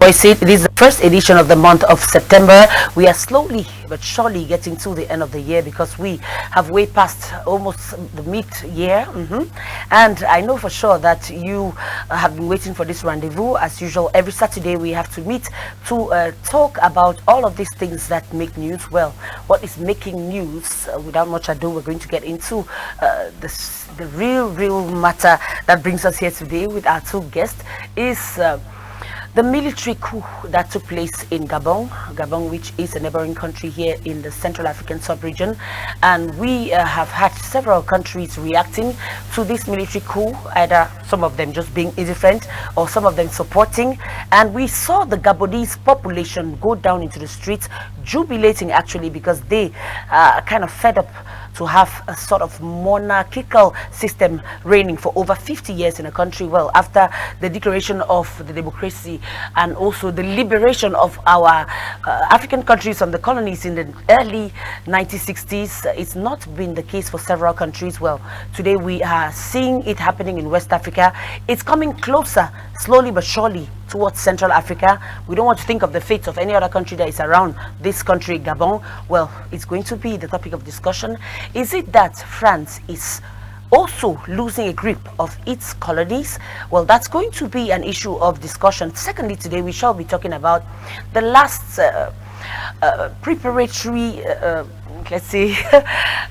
Voice it is the first edition of the month of September. We are slowly but surely getting to the end of the year because we have way past almost the mid-year. And I know for sure that you have been waiting for this rendezvous. As usual, every Saturday we have to meet to talk about all of these things that make news. Well, what is making news? Without much ado, we're going to get into the real matter that brings us here today with our two guests is the military coup that took place in Gabon, which is a neighboring country here in the Central African sub-region. And we have had several countries reacting to this military coup, either some of them just being indifferent or some of them supporting. And we saw the Gabonese population go down into the streets, jubilating actually because they are kind of fed up to have a sort of monarchical system reigning for over 50 years in a country. Well, after the declaration of the democracy and also the liberation of our African countries from the colonies in the early 1960s, it's not been the case for several countries. Well, today we are seeing it happening in West Africa. It's coming closer, slowly but surely, towards Central Africa. We don't want to think of the fate of any other country that is around this country, Gabon. Well, it's going to be the topic of discussion. Is it that France is also losing a grip of its colonies? Well, that's going to be an issue of discussion. Secondly, today we shall be talking about the last preparatory let's see,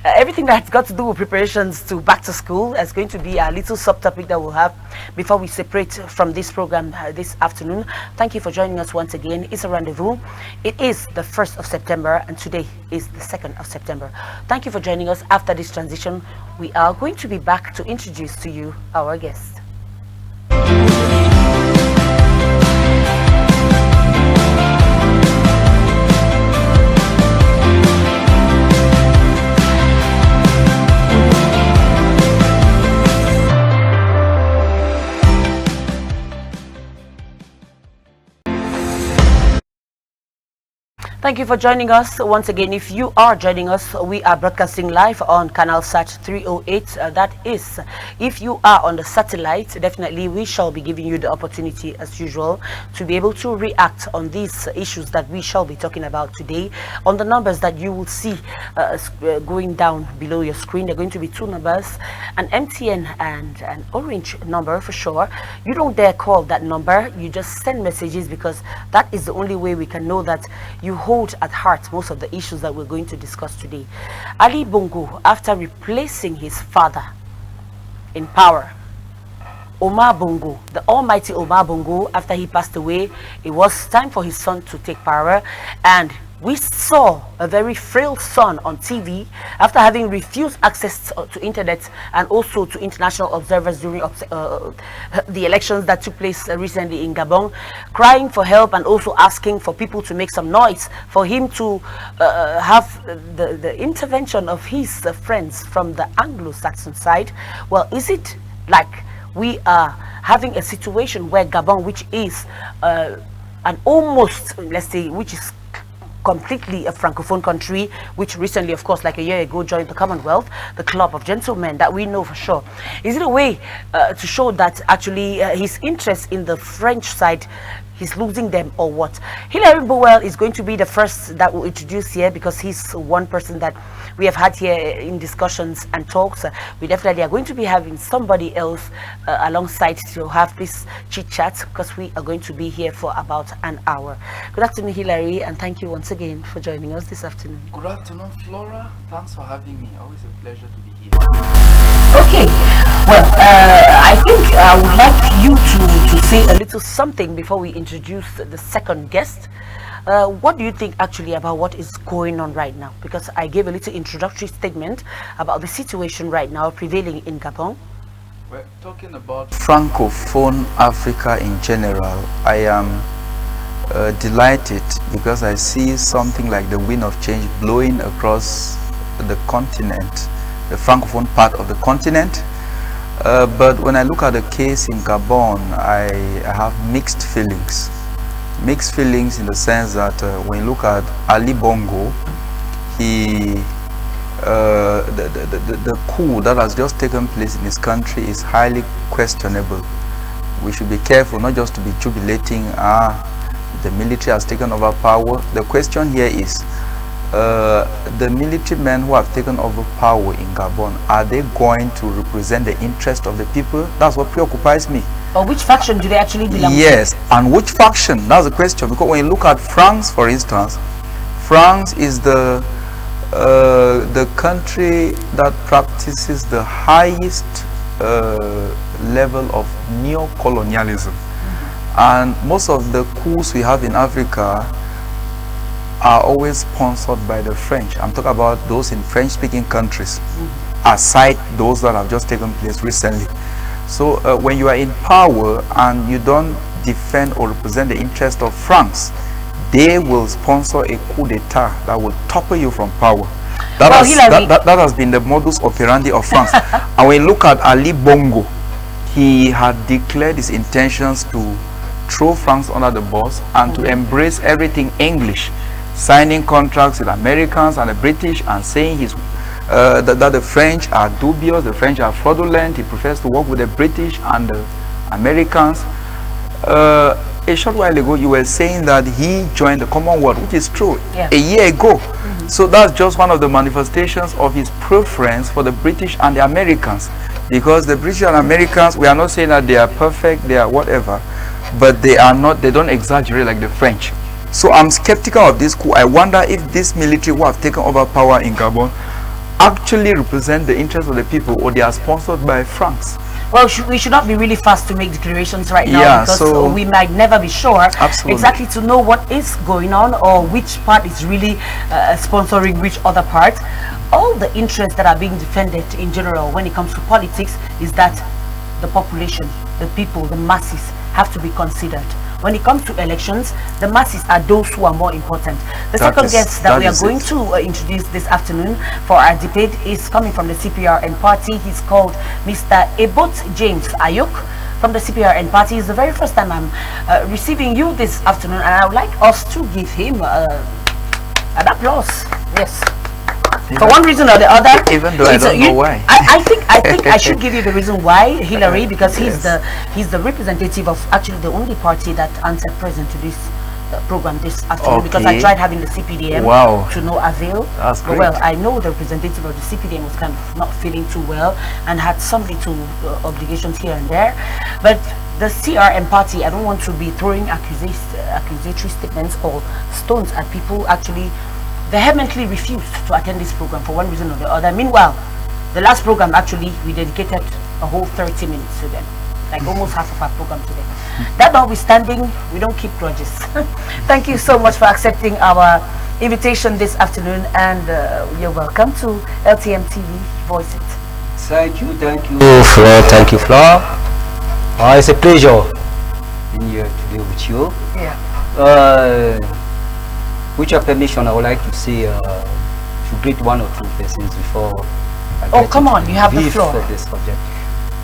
everything that's got to do with preparations to back to school is going to be a little subtopic that we'll have before we separate from this program this afternoon. Thank you for joining us once again. It's a rendezvous. It is the 1st of September and today is the 2nd of September. Thank you for joining us. After this transition, we are going to be back to introduce to you our guest. Thank you for joining us once again. If you are joining us, we are broadcasting live on Canal Sat 308. That is, if you are on the satellite, definitely we shall be giving you the opportunity, as usual, to be able to react on these issues that we shall be talking about today. On the numbers that you will see going down below your screen, there are going to be two numbers, an MTN and an Orange number for sure. You don't dare call that number. You just send messages because that is the only way we can know that you hold at heart most of the issues that we're going to discuss today. Ali Bongo, after replacing his father in power, Omar Bongo, the almighty Omar Bongo, after he passed away, it was time for his son to take power. And we saw a very frail son on TV after having refused access to internet and also to international observers during the elections that took place recently in Gabon, crying for help and also asking for people to make some noise for him to have the intervention of his friends from the Anglo-Saxon side. Well, is it like we are having a situation where Gabon, which is an almost, let's say, which is completely a francophone country, which recently, of course, like a year ago, joined the Commonwealth, the Club of Gentlemen, that we know for sure. Is it a way to show that actually his interest in the French side, he's losing them, or what? Hilary Bowell is going to be the first that we'll introduce here because he's one person that we have had here in discussions and talks. We definitely are going to be having somebody else alongside to have this chit chat because we are going to be here for about an hour. Good afternoon, Hilary, and thank you once again for joining us this afternoon. Good afternoon, Flora. Thanks for having me. Always a pleasure to be here. Okay, well, I think I would like you to say a little something before we introduce the second guest. What do you think actually about what is going on right now? Because I gave a little introductory statement about the situation right now prevailing in Gabon. We're talking about Francophone Africa in general. I am delighted because I see something like the wind of change blowing across the continent, the Francophone part of the continent. But when I look at the case in Gabon, I have mixed feelings. Mixed feelings in the sense that when you look at Ali Bongo, the coup that has just taken place in his country is highly questionable. we should be careful not just to be jubilating, the military has taken over power. The question here is, the military men who have taken over power in Gabon, are they going to represent the interest of the people? That's what preoccupies me. Or which faction do they actually belong to? Yes, and which faction? That's the question. Because when you look at France, for instance, France is the country that practices the highest level of neo-colonialism. And most of the coups we have in Africa are always sponsored by the French. I'm talking about those in French-speaking countries, aside those that have just taken place recently. So when you are in power and you don't defend or represent the interest of France, they will sponsor a coup d'etat that will topple you from power. That has been the modus operandi of France. And when you look at Ali Bongo, he had declared his intentions to throw France under the bus and to embrace everything English, signing contracts with Americans and the British and saying that the French are dubious, the French are fraudulent. He prefers to work with the British and the Americans. A short while ago you were saying that he joined the Commonwealth, which is true, a year ago. So that's just one of the manifestations of his preference for the British and the Americans, because the British and Americans, we are not saying that they are perfect, they are whatever, but they are not, they don't exaggerate like the French. So I'm skeptical of this coup. I wonder if this military who have taken over power in Gabon actually represent the interests of the people, or they are sponsored by France. Well, we should not be really fast to make declarations right now, because so we might never be sure exactly to know what is going on or which part is really sponsoring which other part. All the interests that are being defended in general when it comes to politics is that the population, the people, the masses have to be considered. When it comes to elections, the masses are those who are more important. The second guest that we are going to introduce this afternoon for our debate is coming from the CPRN party. He's called Mr. Ebot James Ayuk from the CPRN party. It's the very first time I'm receiving you this afternoon, and I would like us to give him an applause. Yes. For one reason or the other, even though I don't know why. I think I should give you the reason why, Hillary, because he's the representative of actually the only party that answered present to this program this afternoon. Because I tried having the CPDM to no avail. That's great. Well, I know the representative of the CPDM was kind of not feeling too well and had some little obligations here and there, but the CRM party, I don't want to be throwing accusatory statements or stones at people. Actually vehemently refused to attend this program for one reason or the other. Meanwhile, the last program, actually, we dedicated a whole 30 minutes to them, like almost half of our program to them. That notwithstanding, we don't keep grudges. Thank you so much for accepting our invitation this afternoon, and you're welcome to LTM TV. Voice it. Thank you, Flo. Thank you, Flo. It's a pleasure being here today with you. With your permission, I would like to say to greet one or two persons before I get come on, you have the floor for this subject.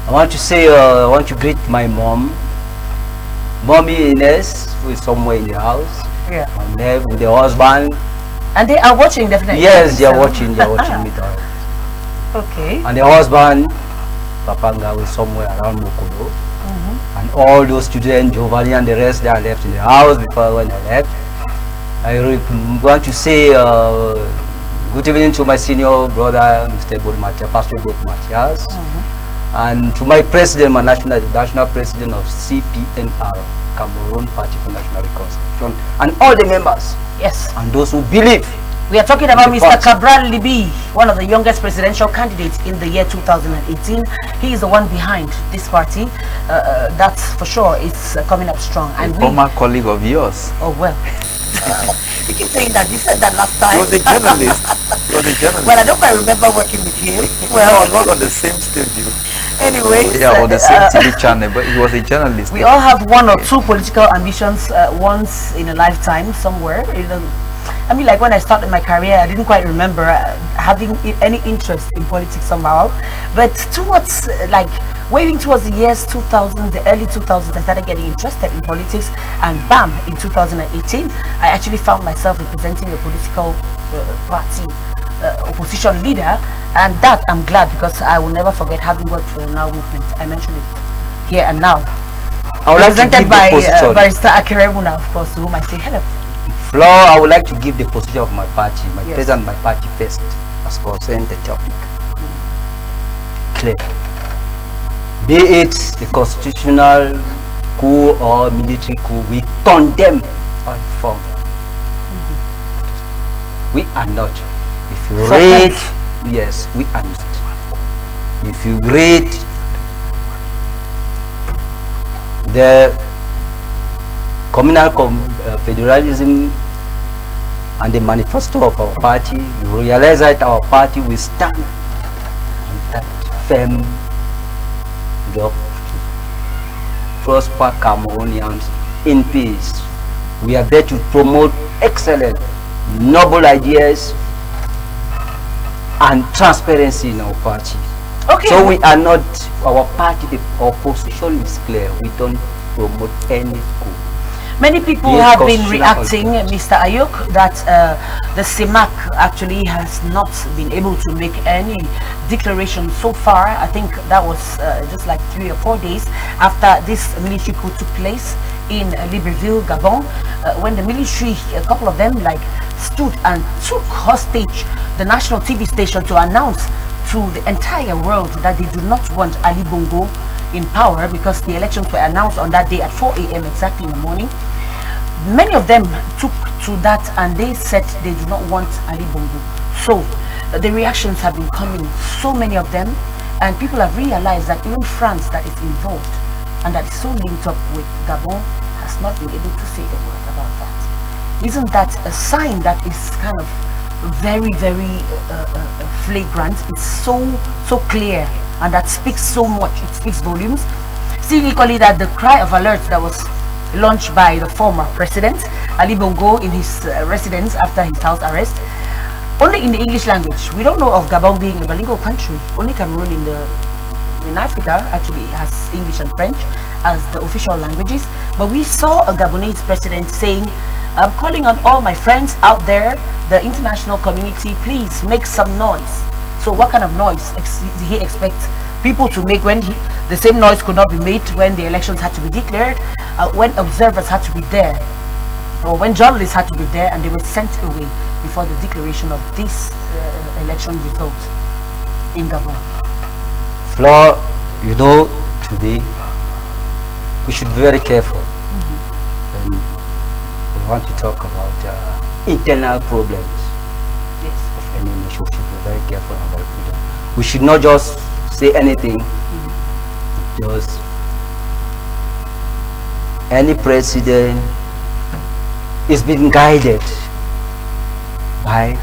I want to say I want to greet my mommy Ines, who is somewhere in the house. And there with the husband. And they are watching, definitely. Yes, they are watching. They are watching me. Okay. And the husband, Papanga, is somewhere around Mokolo. And all those students, Giovanni and the rest, they are left in the house before when I left. I want to say good evening to my senior brother, Mr. Pastor Bod Matthias, and to my president, my national president of CPNR, Cameroon Party for National Reconstruction, and all the members. Yes. And those who believe. We are talking about Mr. Cabral Libi, one of the youngest presidential candidates in the year 2018. He is the one behind this party. That's for sure. It's coming up strong. And former colleague of yours. Oh well. You keep saying that. You said that last time. He was a journalist. He was a journalist. Well, I don't quite remember working with him. Well, not on the same studio. Anyway. Yeah, on the same TV channel, but he was a journalist. We all have one or two political ambitions once in a lifetime somewhere. I mean, like when I started my career, I didn't quite remember having any interest in politics somehow. But towards, waving towards the years 2000, the early 2000s, I started getting interested in politics. And bam, in 2018, I actually found myself representing a political party, opposition leader. And that I'm glad, because I will never forget having worked for the Now movement. I mentioned it here and now. I would like to Represented give by the position. Barrister Akeremuna, of course, to whom I say hello. Floor, I would like to give the position of my party, my Yes. president, my party first, as concerned the topic. Clear. Be it the constitutional coup or military coup, we condemn all form. We are not. If you So read, yes, we are not. If you read the communal federalism and the manifesto of our party, you realize that our party will stand on that firm job to prosper Cameroonians in peace. We are there to promote excellent, noble ideas and transparency in our party. Okay. So we are not, our party, our position is clear. We don't promote any coup. Many people Yes, have been constitutional reacting, Mr. Ayok, that the CEMAC actually has not been able to make any declaration so far. I think that was just like 3 or 4 days after this military coup took place in Libreville, Gabon, when the military, a couple of them, like stood and took hostage the national TV station to announce to the entire world that they do not want Ali Bongo in power, because the elections were announced on that day at 4 a.m. exactly in the morning. Many of them took to that and they said they do not want Ali Bongo. So the reactions have been coming, so many of them, and people have realized that even France, that is involved and that is so linked up with Gabon, has not been able to say a word about that. Isn't that a sign that is kind of very, very flagrant? It's so clear, and that speaks so much. It speaks volumes. Seeing equally that the cry of alert that was launched by the former president Ali Bongo in his residence after his house arrest, only in the English language. We don't know of Gabon being a bilingual country. Only Cameroon in Africa actually has English and French as the official languages. But we saw a Gabonese president saying, "I'm calling on all my friends out there, the international community, please make some noise." So what kind of noise did he expect people to make when the same noise could not be made when the elections had to be declared, when observers had to be there, or when journalists had to be there and they were sent away before the declaration of this election result in Gabon? Floor, you know, today we should be very careful. When we want to talk about internal problems of any nation. We should be very careful and very prudent. We should not just say anything. Just any president is being guided by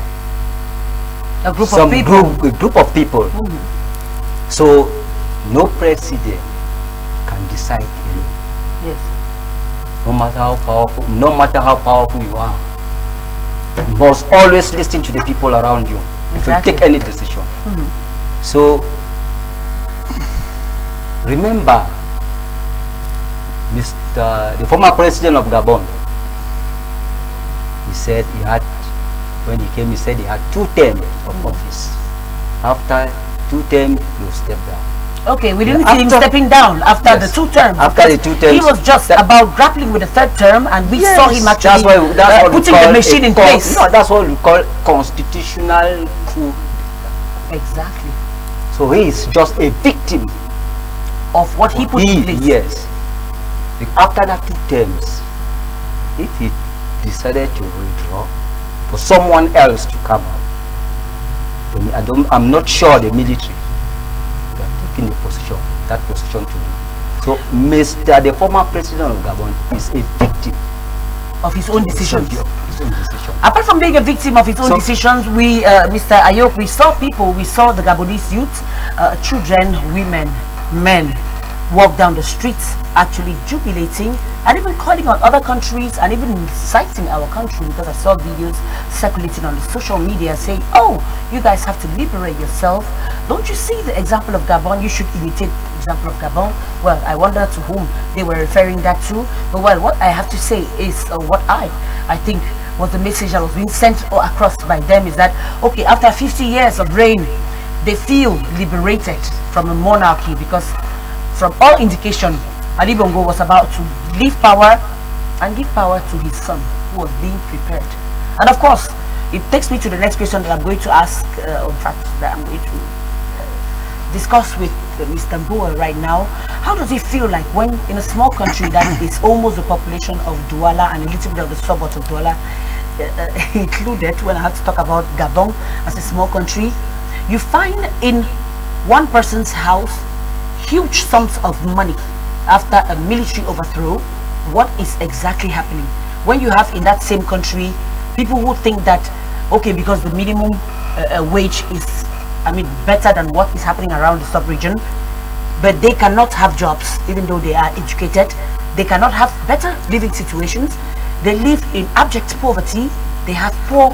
A group some of people. group of people. So no president can decide alone. Yes. No matter how powerful you are, you must always listen to the people around you if you Exactly. take any decision. So remember, the former president of Gabon, he said he had, when he came, he said he had 2 terms of office. After 2 terms, you step down. Okay, we didn't Yeah, see him after- stepping down after Yes. the 2 terms. After the 2 terms, he was just about grappling with the 3rd term, and we saw him actually that's what we putting call the machine in place. No, that's what we call constitutional coup. Exactly. So he is just a victim. Of what he put in place. Yes. After that 2 terms, if he decided to withdraw for someone else to come up, then I'm not sure the military are taking that position to do. So the former president of Gabon is a victim Of his own decisions. His own decision. Apart from being a victim of his own decisions, we, Mr. Ayok, we saw people, we saw the Gabonese youth, children, women, men, walk down the streets actually jubilating and even calling on other countries and even citing our country, because I saw videos circulating on the social media saying, "Oh, you guys have to liberate yourself. Don't you see the example of Gabon? You should imitate the example of Gabon." Well, I wonder to whom they were referring that to. But well, what I have to say is what I think was the message that was being sent across by them is that, okay, after 50 years of reign, they feel liberated from a monarchy, because from all indication, Ali Bongo was about to leave power and give power to his son, who was being prepared. And of course, it takes me to the next question that I'm going to ask, in fact, that I'm going to discuss with Mr. Mbowe right now. How does it feel like when in a small country that is almost the population of Douala and a little bit of the suburbs of Douala included, when I have to talk about Gabon as a small country, you find in one person's house huge sums of money after a military overthrow? What is exactly happening when you have in that same country people who think that, okay, because the minimum wage is, I mean, better than what is happening around the sub-region, but they cannot have jobs even though they are educated, they cannot have better living situations, they live in abject poverty, they have poor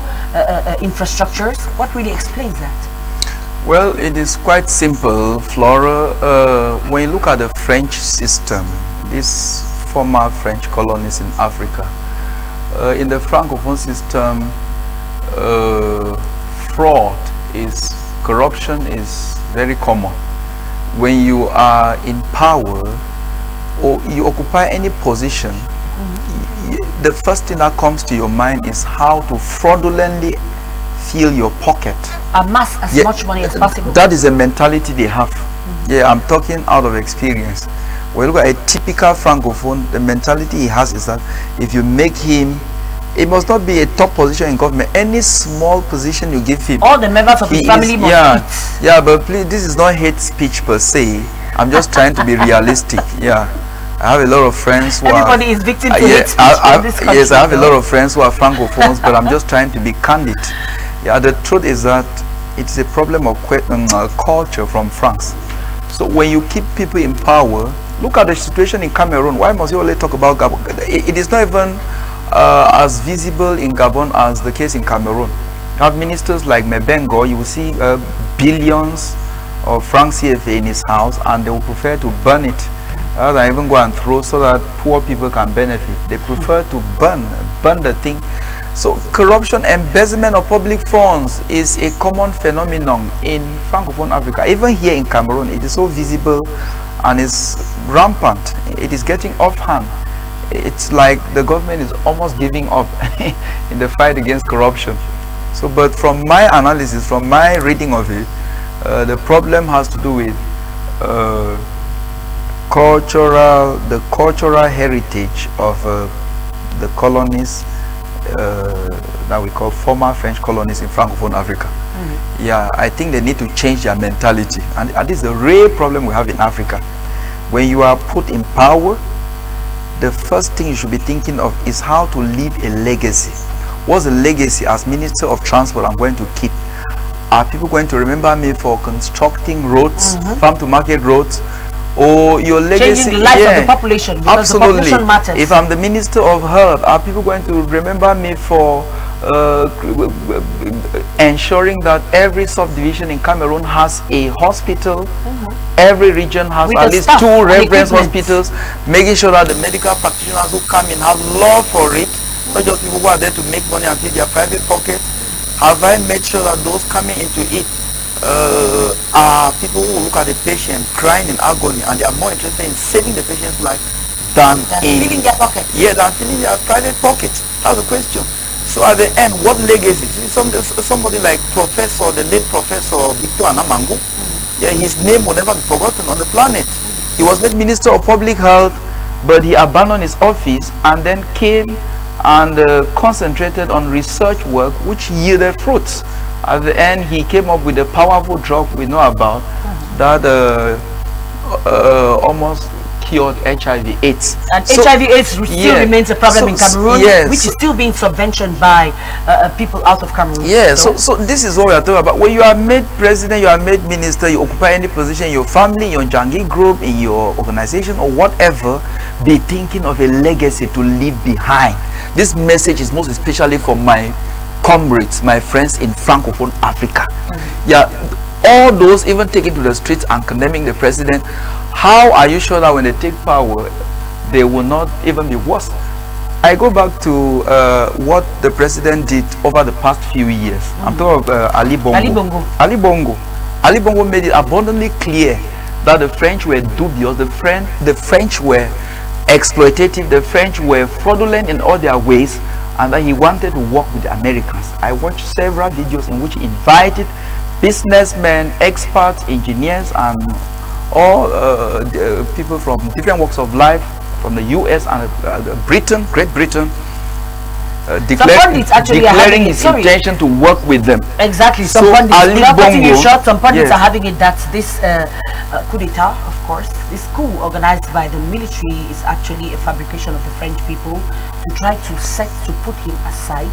infrastructures. What really explains that? Well, it is quite simple, Flora. When you look at the French system, these former French colonies in Africa, in the Francophone system, corruption is very common. When you are in power or you occupy any position, the first thing that comes to your mind is how to fraudulently fill your pocket. Amass as much money as possible. That is a mentality they have. Yeah, I'm talking out of experience. When you look at a typical Francophone, the mentality he has is that if you make him, it must not be a top position in government, any small position you give him, all the members of his family must eat. Yeah, but please, this is not hate speech per se. I'm just trying to be realistic. Yeah, I have a lot of friends who everybody is victim to hate speech in this country. Yes, I have a lot of friends who are Francophones, but I'm just trying to be candid. Yeah, the truth is that it's a problem of culture from France. So when you keep people in power, look at the situation in Cameroon. Why must you only talk about Gabon? It is not even as visible in Gabon as the case in Cameroon. You have ministers like Mebengo, you will see billions of francs CFA in his house, and they will prefer to burn it rather than even go and throw so that poor people can benefit. They prefer to burn the thing. So corruption, embezzlement of public funds is a common phenomenon in Francophone Africa. Even here in Cameroon, it is so visible and is rampant. It is getting offhand. It's like the government is almost giving up in the fight against corruption. So, but from my analysis, from my reading of it, the problem has to do with the cultural heritage of the colonies that we call former French colonies in Francophone Africa. Yeah, I think they need to change their mentality, and this is the real problem we have in Africa. When you are put in power, the first thing you should be thinking of is how to leave a legacy. What's the legacy as Minister of Transport I'm going to keep? Are people going to remember me for constructing roads, farm to market roads? Or your legacy? Changing the life of the population, because absolutely. The population matters. If I'm the Minister of Health, are people going to remember me for ensuring that every subdivision in Cameroon has a hospital? Every region has at least 2 reference hospitals, making sure that the medical practitioners who come in have love for it, not just people who are there to make money and fill their private pockets. Have I made sure that those coming into it are people who look at the patient crying in agony and they are more interested in saving the patient's life than filling their pocket? Yeah, than filling their private pocket. That's the question. So at the end, what legacy? Somebody like the late Professor Victor Anamangu, yeah, his name will never be forgotten on the planet. He was made Minister of Public Health, but he abandoned his office and then came and concentrated on research work which yielded fruits. At the end, he came up with a powerful drug we know about that almost cured HIV/AIDS. And HIV/AIDS still remains a problem in Cameroon, which is still being subventioned by people out of Cameroon. Yeah, so this is what we are talking about. When you are made president, you are made minister, you occupy any position in your family, in your Jangi group, in your organization or whatever, be thinking of a legacy to leave behind. This message is most especially for my comrades, my friends in Francophone Africa. Yeah, all those even taking to the streets and condemning the president, how are you sure that when they take power, they will not even be worse? I go back to what the president did over the past few years. I'm talking of Ali Bongo. Ali Bongo. Ali Bongo made it abundantly clear that the French were dubious, the French were exploitative, the French were fraudulent in all their ways, and that he wanted to work with the Americans. I watched several videos in which he invited businessmen, experts, engineers, and all people from different walks of life from the US and Britain, Great Britain, declaring his intention to work with them. Exactly. So some pundits, Ali Bongo, some pundits are having it that this coup d'etat, of course, this coup organized by the military is actually a fabrication of the French people to try to put him aside,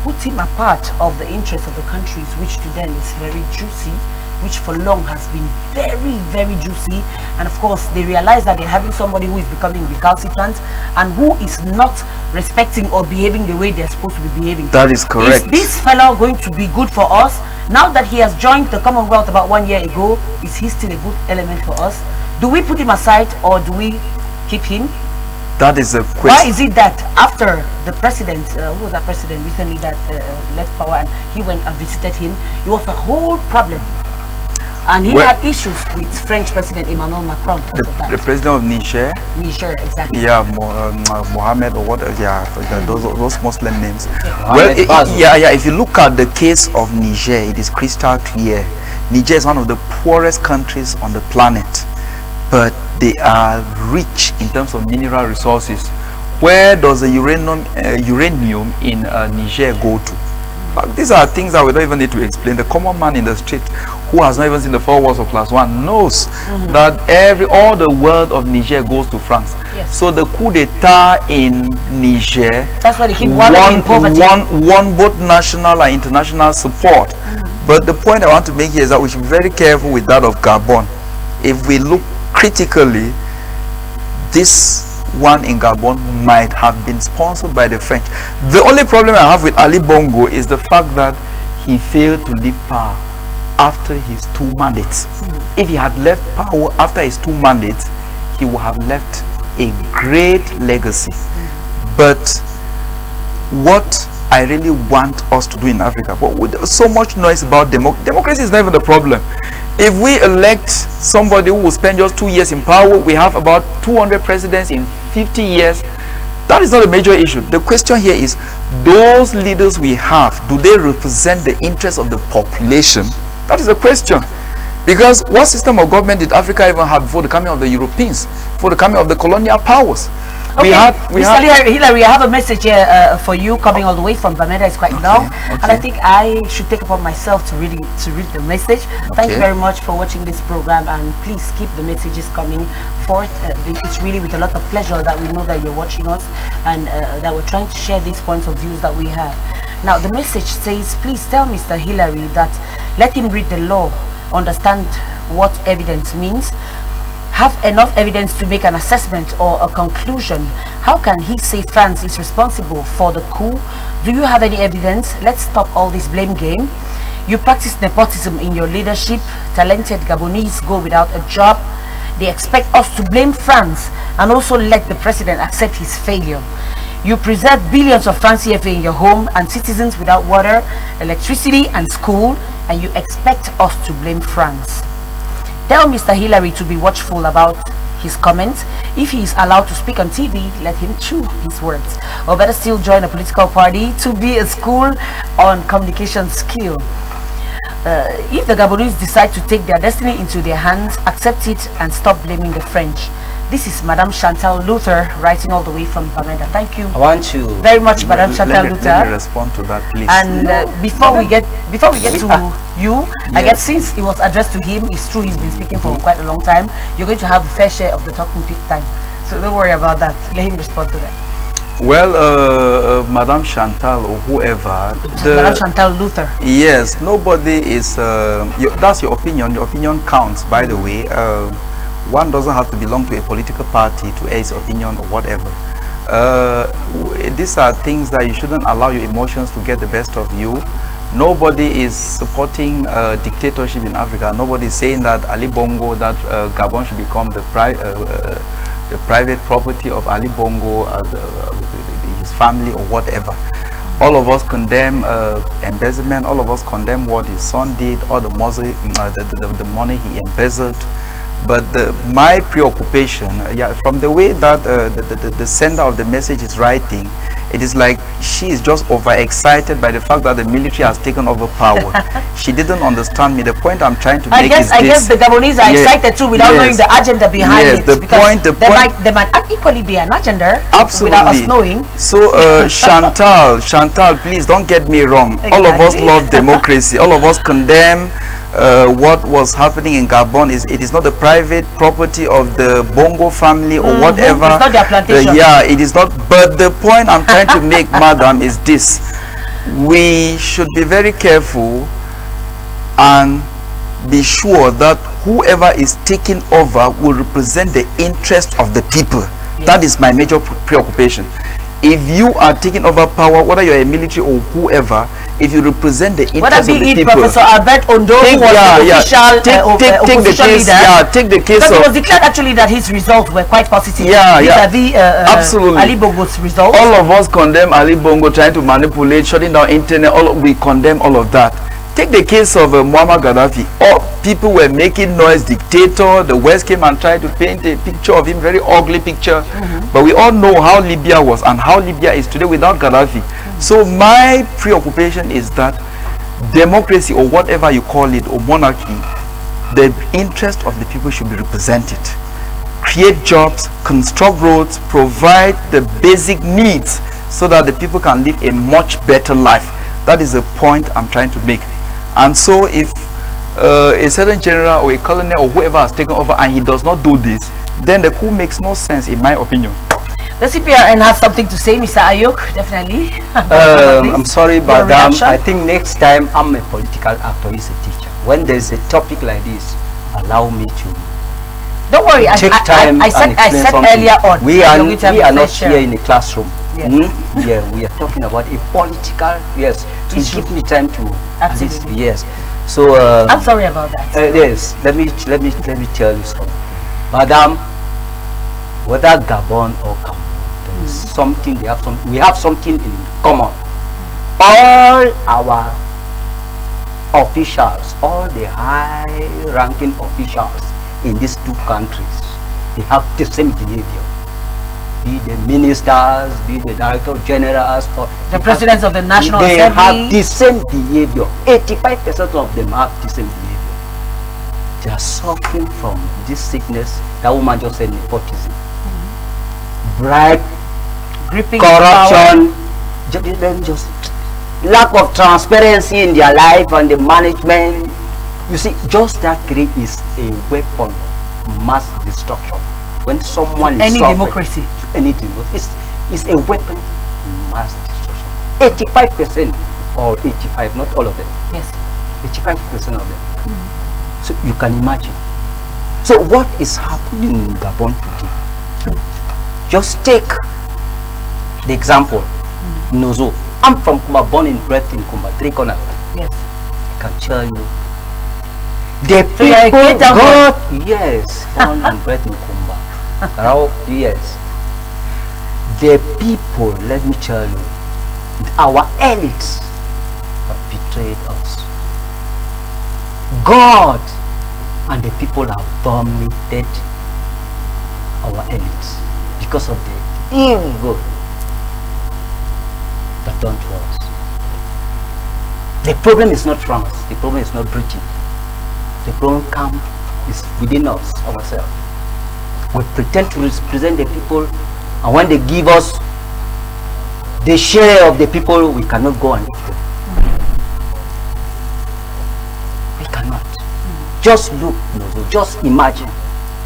put him apart of the interests of the countries, which to them is very juicy, which for long has been very, very juicy. And of course they realize that they're having somebody who is becoming recalcitrant and who is not respecting or behaving the way they're supposed to be behaving. That is correct. Is this fellow going to be good for us? Now that he has joined the Commonwealth about 1 year ago, is he still a good element for us? Do we put him aside or do we keep him? That is a question. Why is it that after the president, who was that president recently that left power, and he went and visited him, it was a whole problem? And he had issues with French President Emmanuel Macron. The president of Niger. Niger, exactly. Yeah, Mohammed or what? Yeah, those Muslim names. Yeah. Well, if you look at the case of Niger, it is crystal clear. Niger is one of the poorest countries on the planet, but they are rich in terms of mineral resources. Where does the uranium in Niger go to? These are things that we don't even need to explain. The common man in the street who has not even seen the 4 walls of class 1 knows that all the wealth of Niger goes to France. Yes. So the coup d'etat in Niger That's why they keep won both national and international support. But the point I want to make here is that we should be very careful with that of Gabon. If we look critically, this one in Gabon might have been sponsored by the French. The only problem I have with Ali Bongo is the fact that he failed to leave power after his 2 mandates. If he had left power after his 2 mandates, he would have left a great legacy. But what I really want us to do in Africa, but with so much noise about democracy is not even the problem. If we elect somebody who will spend just 2 years in power, we have about 200 presidents in 50 years. That is not a major issue. The question here is, those leaders we have, do they represent the interests of the population? That is the question. Because what system of government did Africa even have before the coming of the Europeans, before the coming of the colonial powers? Okay, Mr. Hillary, I have a message here for you coming all the way from Bamenda. It's quite long, and I think I should take upon myself to read the message. Thank you very much for watching this program, and please keep the messages coming forth. It's really with a lot of pleasure that we know that you're watching us, and that we're trying to share these points of views that we have. Now, the message says, please tell Mr. Hillary that let him read the law, understand what evidence means, have enough evidence to make an assessment or a conclusion. How can he say France is responsible for the coup? Do you have any evidence? Let's stop all this blame game. You practice nepotism in your leadership. Talented Gabonese go without a job. They expect us to blame France and also let the president accept his failure. You preserve billions of francs CFA in your home and citizens without water, electricity and school, and you expect us to blame France. Tell Mr. Hillary to be watchful about his comments. If he is allowed to speak on TV, let him chew his words. Or better still, join a political party to be a school on communication skill. If the Gabonese decide to take their destiny into their hands, accept it and stop blaming the French. This is Madame Chantal Luther writing all the way from Bamenda. Thank you. I want you very much, Madame Chantal Luther. Let me respond to that, please. And before we get to you, I guess since it was addressed to him, it's true he's been speaking for quite a long time. You're going to have a fair share of the talking time, so don't worry about that. Let him respond to that. Well, Madame Chantal or whoever, Madame Chantal Luther. Yes, nobody is. That's your opinion. Your opinion counts. By the way. One doesn't have to belong to a political party to air his opinion or whatever. These are things that you shouldn't allow your emotions to get the best of you. Nobody is supporting dictatorship in Africa. Nobody is saying that Ali Bongo, that Gabon should become the private property of Ali Bongo, his family or whatever. All of us condemn embezzlement. All of us condemn what his son did, all the money he embezzled. But my preoccupation, from the way that the sender of the message is writing, it is like she is just overexcited by the fact that the military has taken over power. She didn't understand me. The point I'm trying to make is this. I guess the Gabonese are excited too without knowing the agenda behind it. There might equally be an agenda without us knowing. So Chantal, please don't get me wrong. Exactly. All of us love democracy. All of us condemn what was happening in Gabon. It is not the private property of the Bongo family or whatever. It's not their plantation. It is not. But the point I'm trying to make, madam, is this: we should be very careful and be sure that whoever is taking over will represent the interest of the people. Yes. That is my major preoccupation. If you are taking over power, whether you're a military or whoever, if you represent the interest of the people. Professor Albert Ondo, who was the official opposition leader. Take the case of. It was declared actually that his results were quite positive. Absolutely. Ali Bongo's results. All of us condemn Ali Bongo trying to manipulate, shutting down internet. We condemn all of that. Take the case of Muammar Gaddafi. All people were making noise, dictator. The West came and tried to paint a picture of him, very ugly picture. But we all know how Libya was and how Libya is today without Gaddafi. So my preoccupation is that democracy, or whatever you call it, or monarchy, the interest of the people should be represented. Create jobs, construct roads, provide the basic needs so that the people can live a much better life. That is the point I'm trying to make. And so if a certain general or a colonel or whoever has taken over and he does not do this, then the coup makes no sense, in my opinion. The CPRN has something to say, Mr. Ayok, definitely. I'm sorry, but I think next time I'm a political actor, he's a teacher. When there's a topic like this, allow me to. Don't worry, take time. I said earlier on. We are not here in a classroom. Yes. We are talking about a political. Yes. Please give me time to. Absolutely. Yes. So. I'm sorry about that. Yes. Let me tell you something, Madam. Whether Gabon or Cameroon, there is something. We have something in common. All our officials, all the high-ranking officials in these two countries, they have the same behavior. Be the ministers, be the director generals, or the presidents of the National Assembly. They have the same behavior. 85% of them have the same behavior. They are suffering from this sickness. That woman just said nepotism, bribe, corruption, just lack of transparency in their life and the management. You see, just that is a weapon of mass destruction. When someone is democracy, is a weapon of mass destruction. 85% or 85, not all of them. Yes, 85% of them. So you can imagine. So what is happening in Gabon today? Just take the example, Nozo. I'm from Kumba, born and bred in Kumba, 3 corners. Yes. I can tell you. The people got, yes, born and bred in Kumba. Yes. The people, let me tell you, our elites have betrayed us. God and the people have dominated our elites because of the evil that done to us. The problem is not France, the problem is not Britain. The problem is within us, ourselves. We pretend to represent the people, and when they give us the share of the people, we cannot go and live them. We cannot. Just look, just imagine.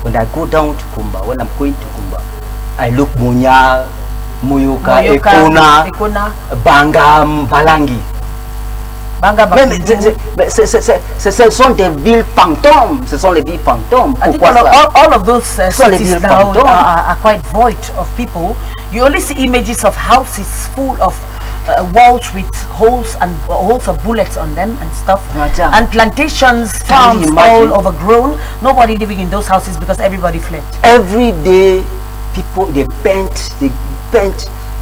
When I go down to Kumba, when I'm going to Kumba, I look Munya, Muyuka, Ekona, Banga, Balangi. Ce sont des villes fantômes. Ce sont les villes fantômes. I think all of those cities now are quite void of people. You only see images of houses full of walls with holes of bullets on them and stuff, and plantations, farms all overgrown. Nobody living in those houses because everybody fled. Every day, people they paint.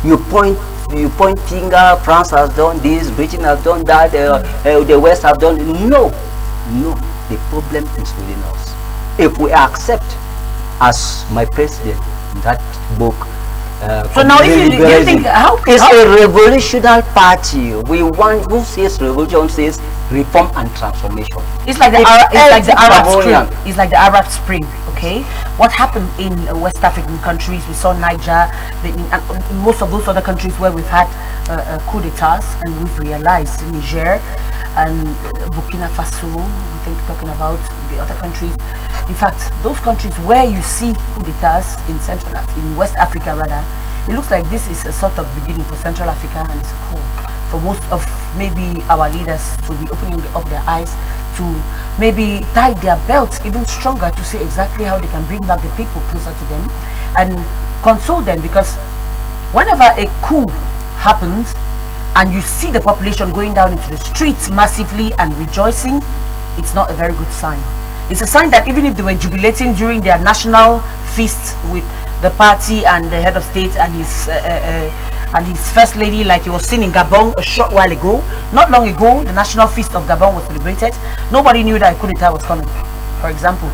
You point finger. France has done this. Britain has done that. The West have done. No. The problem is within us. if we accept as my president in that book. So now, if you think it's a revolutionary party. We want, who says revolution says reform and transformation. It's like the Arab Spring. It's like the Arab Spring. Okay, what happened in West African countries? We saw Niger, most of those other countries where we've had coup d'etats, and we've realized Niger and Burkina Faso. We think talking about the other countries. In fact, those countries where you see coup d'etats in West Africa rather, it looks like this is a sort of beginning for Central Africa, and it's cool for most of maybe our leaders to be opening up their eyes, to maybe tie their belts even stronger to see exactly how they can bring back the people closer to them and console them, because whenever a coup happens and you see the population going down into the streets massively and rejoicing, it's not a very good sign. It's a sign that even if they were jubilating during their national feast with the party and the head of state and his first lady, like he was seen in Gabon a short while ago, not long ago, the national feast of Gabon was celebrated. Nobody knew that a coup d'etat was coming, for example.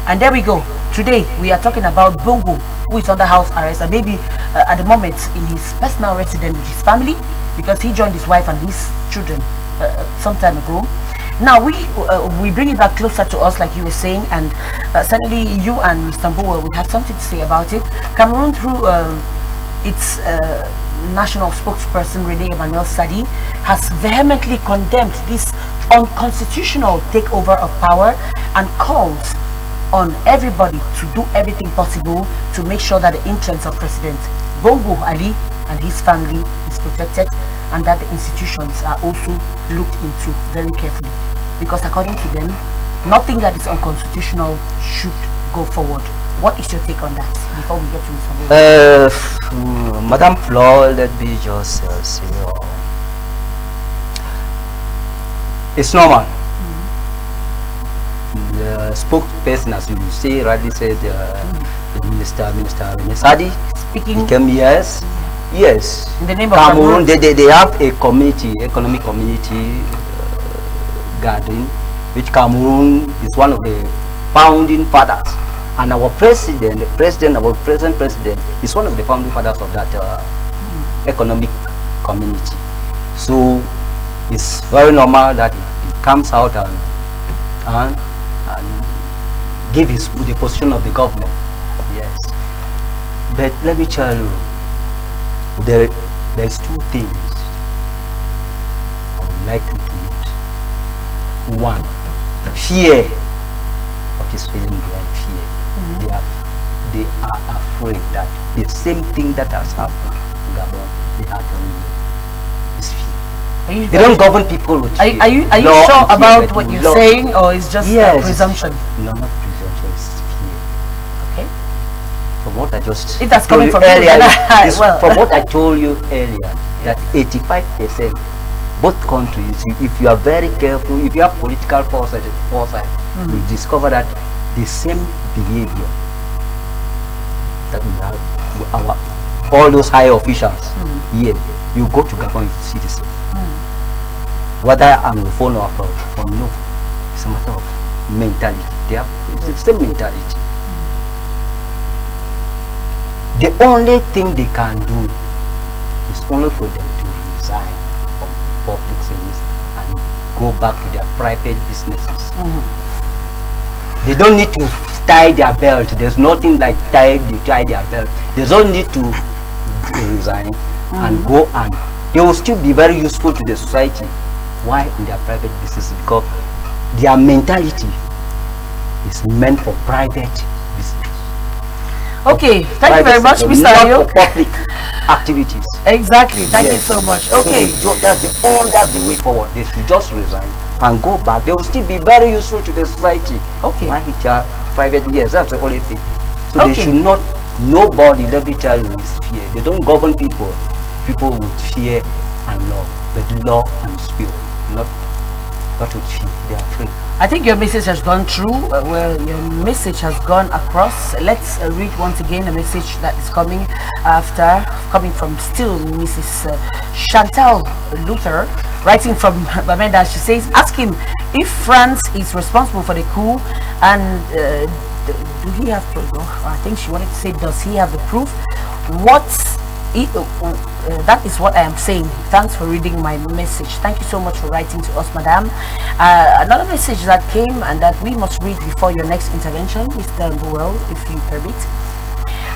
And there we go. Today we are talking about Bongo, who is under house arrest, and maybe at the moment in his personal residence with his family, because he joined his wife and his children some time ago. Now we bring it back closer to us, like you were saying, and certainly you and Mr. Mbowe will have something to say about it. Cameroon, through its national spokesperson Rene Emmanuel Sadi, has vehemently condemned this unconstitutional takeover of power and calls on everybody to do everything possible to make sure that the interests of President Bongo Ali and his family is protected, and that the institutions are also looked into very carefully, because according to them, nothing that is unconstitutional should go forward. What is your take on that before we get to Mr. Bongo? Madam Flo, let me just say, it's normal. The spokesperson, as you say, rightly said, the Minister Rene Sadi Speaking became yes. In the name of Cameroon, they have a community, economic community gathering, which Cameroon is one of the founding fathers, and our president, our present president, is one of the founding fathers of that economic community. So it's very normal that he comes out and give the position of the government. Yes, but let me tell you, there's two things I would like to note. One, fear. What is feeling behind fear? They are afraid that the same thing that has happened in Gabon, they have done is fear. They don't govern people with fear. Are you sure about what you're saying, or is just presumption? No, not presumption, it's fear. Okay. From what I just if that's coming from earlier, well. from what I told you earlier, that 85%, both countries, if you are very careful, if you have political foresight, you discover that the same behavior that we have, all those high officials here, you go to Gabon, you see the same. Whether I'm the phone or no, it's a matter of mentality. They have the same mentality. The only thing they can do is only for them to resign from public service and go back to their private businesses. They don't need to tie their belt. There's nothing like tie their belt. They don't need to resign and go, and they will still be very useful to the society. Why in their private business? Because their mentality is meant for private business. Okay, thank you very much, Mr. Ayo. For public activities. Exactly, thank you so much. Okay, so that's the way forward. They should just resign and go back. They will still be very useful to the society. Okay. Why in their private? Yes, that's the only thing. So they should not. Nobody, let me tell you, is fear. They don't govern people with fear and love, but law and spirit, not with fear. They are free. I think your message has gone through. Well, your message has gone across. Let's read once again a message that is coming from still Mrs. Chantal Luther, writing from Bamenda. She says, ask him if France is responsible for the coup, and do he have proof? I think she wanted to say, does he have the proof? That is what I am saying. Thanks for reading my message. Thank you so much for writing to us, madam. Another message that came and that we must read before your next intervention, Mr. Buell, if you permit.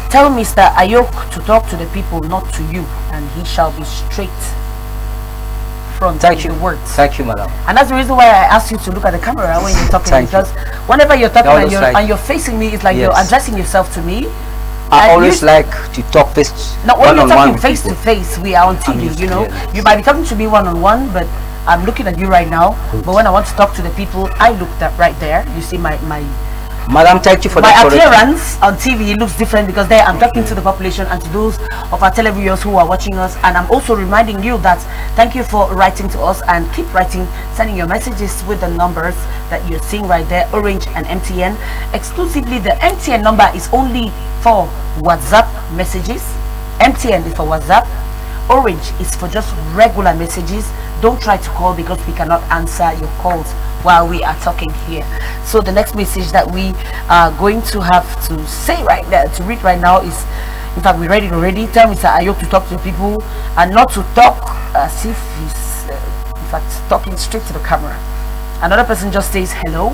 Tell Mr. Ayok to talk to the people, not to you, and he shall be straight front. Thank you. The words. Thank you, madam. And that's the reason why I asked you to look at the camera when you're talking. Thank because whenever you're talking and you're like, facing me, it's like yes, you're addressing yourself to me. I always like to talk face. No, when you're talking with face to people. face, we are on TV. You know, yes. you might be talking to me one on one, but I'm looking at you right now. But when I want to talk to the people, I look that right there. You see my Madam, thank you for my that correction. appearance on TV looks different because there I'm talking to the population and to those of our televiewers who are watching us. And I'm also reminding you that thank you for writing to us, and keep writing, sending your messages with the numbers that you're seeing right there, Orange and MTN. Exclusively, the MTN number is only for WhatsApp messages. MTN is for WhatsApp. Orange is for just regular messages. Don't try to call because we cannot answer your calls while we are talking here. So the next message that we are going to have to say right now, to read right now, is, in fact, we read it already. Tell Mr. Ayok to talk to people and not to talk as if he's in fact talking straight to the camera. Another person just says hello.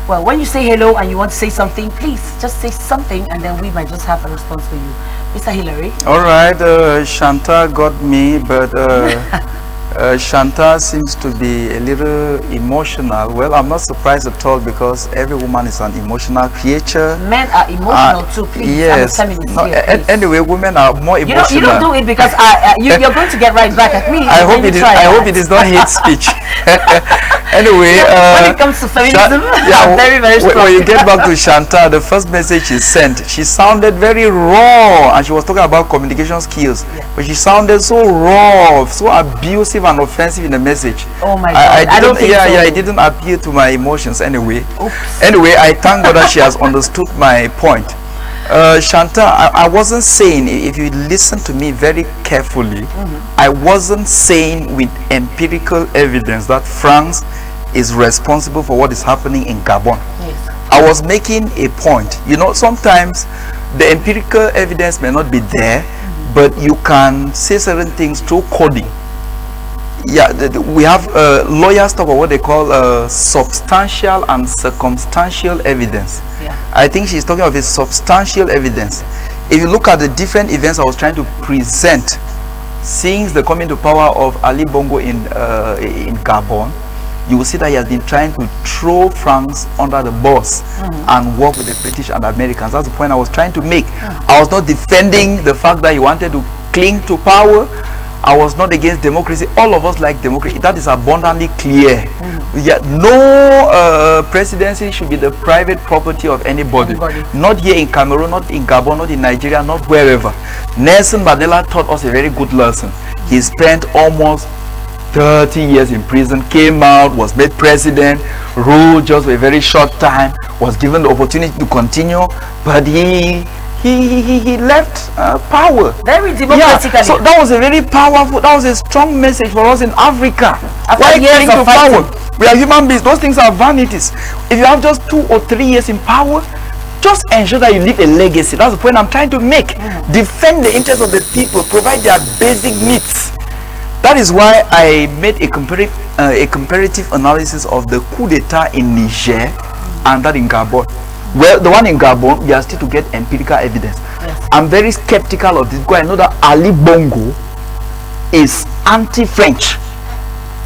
Well, when you say hello and you want to say something, please just say something, and then we might just have a response for you. Mr. Hillary. All right, Shanta got me, but Shanta seems to be a little emotional. Well, I'm not surprised at all because every woman is an emotional creature. Men are emotional too, please. Yes. Anyway, women are more emotional. You don't do it because you're going to get right back at me. I hope it is not hate speech. Anyway, when it comes to feminism, I'm very, very strong. When you get back to Shanta, the first message she sent, she sounded very raw, and she was talking about communication skills, but she sounded so raw, so abusive and offensive in the message. Oh my God! I don't think so. It didn't appeal to my emotions anyway. Oops. Anyway, I thank God that she has understood my point. Shanta, I wasn't saying, if you listen to me very carefully, I wasn't saying with empirical evidence that France is responsible for what is happening in Gabon. Yes. I was making a point. You know, sometimes the empirical evidence may not be there, but you can say certain things through coding. Yeah, we have lawyers talk about what they call substantial and circumstantial evidence. Yeah. I think she's talking of a substantial evidence. If you look at the different events I was trying to present since the coming to power of Ali Bongo in Gabon, you will see that he has been trying to throw France under the bus and work with the British and Americans. That's the point I was trying to make. I was not defending the fact that he wanted to cling to power. I was not against democracy. All of us like democracy. That is abundantly clear. Yet no presidency should be the private property of anybody. Not here in Cameroon, not in Gabon, not in Nigeria, not wherever. Nelson Mandela taught us a very good lesson. He spent almost 30 years in prison, came out, was made president, ruled just for a very short time, was given the opportunity to continue, but he left power Very democratically. Yeah, so that was a very powerful, that was a strong message for us in Africa. After years of power, we are human beings. Those things are vanities. If you have just 2 or 3 years in power, just ensure that you leave a legacy. That's the point I'm trying to make. Defend the interests of the people, provide their basic needs. That is why I made a comparative analysis of the coup d'etat in Niger and that in Gabon. Well, the one in Gabon, we are still to get empirical evidence. Yes. I'm very skeptical of this because I know that Ali Bongo is anti-French.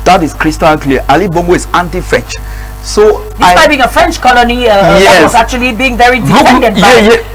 That is crystal clear. Ali Bongo is anti-French. So despite being a French colony, that was actually being very dependent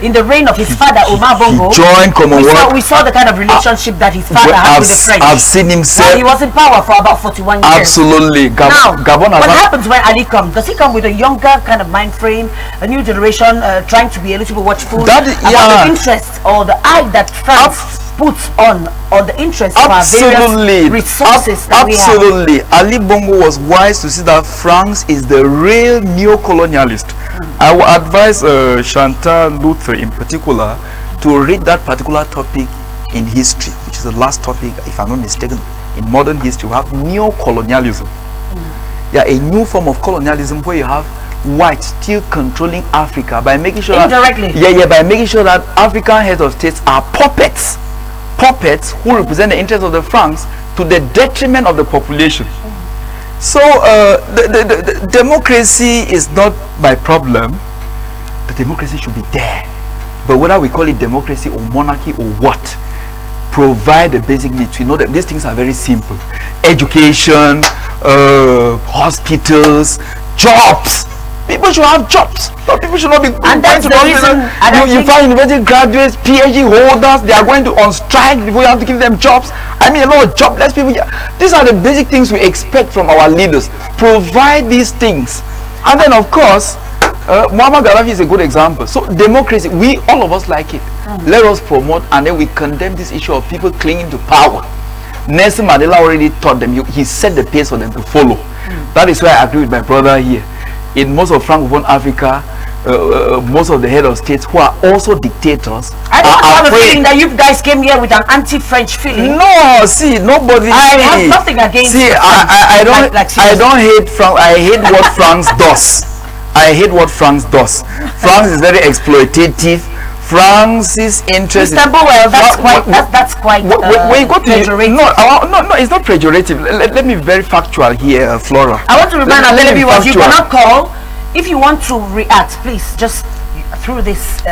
in the reign of his father, Omar Bongo. Joined Commonwealth. We saw the kind of relationship that his father had with the French. I've seen him say. He was in power for about 41 years. Absolutely. Gabon what happens when Ali comes? Does he come with a younger kind of mind frame, a new generation trying to be a little bit watchful about the interests or the eye that France puts on the interests of our various resources that we have? Absolutely. Ali Bongo was wise to see that France is the real neo-colonialist. I would advise Chantal Luther in particular to read that particular topic in history, which is the last topic, if I'm not mistaken, in modern history. We have neo-colonialism. a new form of colonialism where you have whites still controlling Africa by making sure indirectly. By making sure that African heads of states are puppets who represent the interests of the Franks to the detriment of the population. So the democracy is not my problem. The democracy should be there, but whether we call it democracy or monarchy or what, provide the basic needs. We know that these things are very simple: education, hospitals, jobs. People should have jobs. But people should not be. And that's the reason. You find university graduates, PhD holders, they are going to on strike before you have to give them jobs. I mean, a lot of jobless people. These are the basic things we expect from our leaders. Provide these things, and then of course, Muammar Gaddafi is a good example. So democracy, all of us like it. Let us promote, and then we condemn this issue of people clinging to power. Nelson Mandela already taught them. He set the pace for them to follow. That is why I agree with my brother here. In most of Francophone Africa, most of the head of states who are also dictators I don't have a feeling that you guys came here with an anti-French feeling. No, see, nobody. I have nothing against. See, I don't. I don't hate France. I hate what France does. I hate what France does. France is very exploitative. France's interest. Well, that's quite. When you go to pejorative. No, it's not pejorative. Let me be very factual here, Flora. I want to remind our viewers, you cannot call. If you want to react, please just through this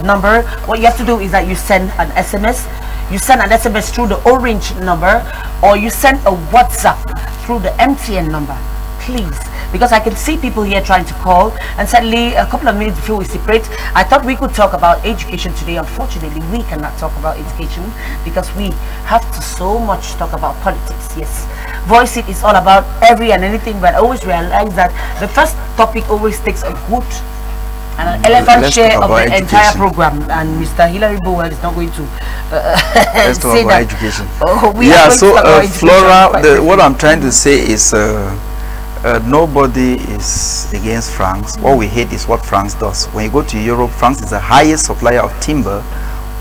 number. What you have to do is that you send an SMS. You send an SMS through the orange number, or you send a WhatsApp through the MTN number, please. Because I can see people here trying to call, and sadly a couple of minutes before we separate, I thought we could talk about education today. Unfortunately, we cannot talk about education because we have to so much talk about politics. Yes, Voice It is all about every and anything, but I always realize that the first topic always takes a good and an elephant share of the entire program, and Mr. Hilary Bowell is not going to let's talk say about that. education. Yeah, so Flora, what I'm trying to say is nobody is against France. What we hate is what France does. When you go to Europe, France is the highest supplier of timber.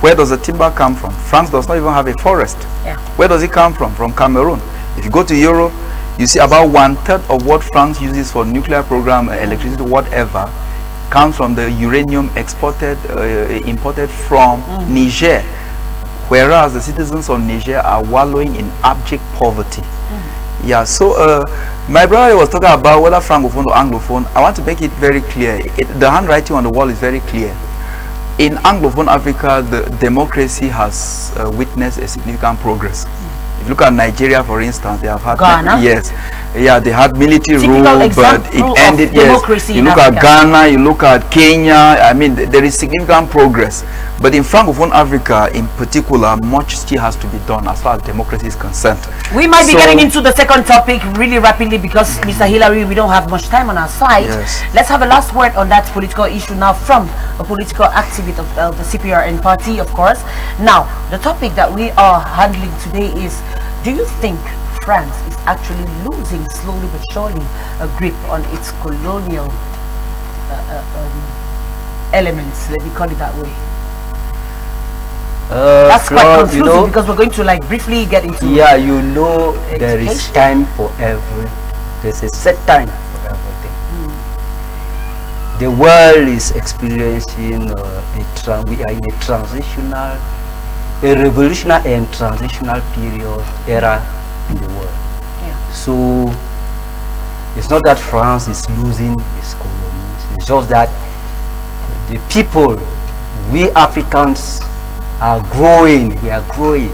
Where does the timber come from? France does not even have a forest. Yeah. Where does it come from? From Cameroon. If you go to Europe, you see about 1/3 of what France uses for nuclear program, electricity, whatever, comes from the uranium imported from Niger. Whereas the citizens of Niger are wallowing in abject poverty. Yeah, so my brother was talking about whether Francophone or Anglophone. I want to make it very clear. The handwriting on the wall is very clear. In Anglophone Africa, the democracy has witnessed a significant progress. If you look at Nigeria, for instance, they have had Ghana. Yes, yeah, they had military Typical rule, but example it ended. of Yes, democracy you in look Africa. at Ghana, you look at Kenya. I mean, there is significant progress. But in Francophone Africa, in particular, much still has to be done as far as democracy is concerned. We might be getting into the second topic really rapidly because Mr. Hilary, we don't have much time on our side. Yes. Let's have a last word on that political issue now from a political activist of the CPRN party, of course. Now, the topic that we are handling today is, do you think France is actually losing slowly but surely a grip on its colonial elements? Let me call it that way. That's quite confusing because we're going to like briefly get into there is time for there's a set time for everything. The world is experiencing we are in a revolutionary and transitional era in the world. So it's not that France is losing its colonies, it's just that the people, we Africans, are growing, we are growing,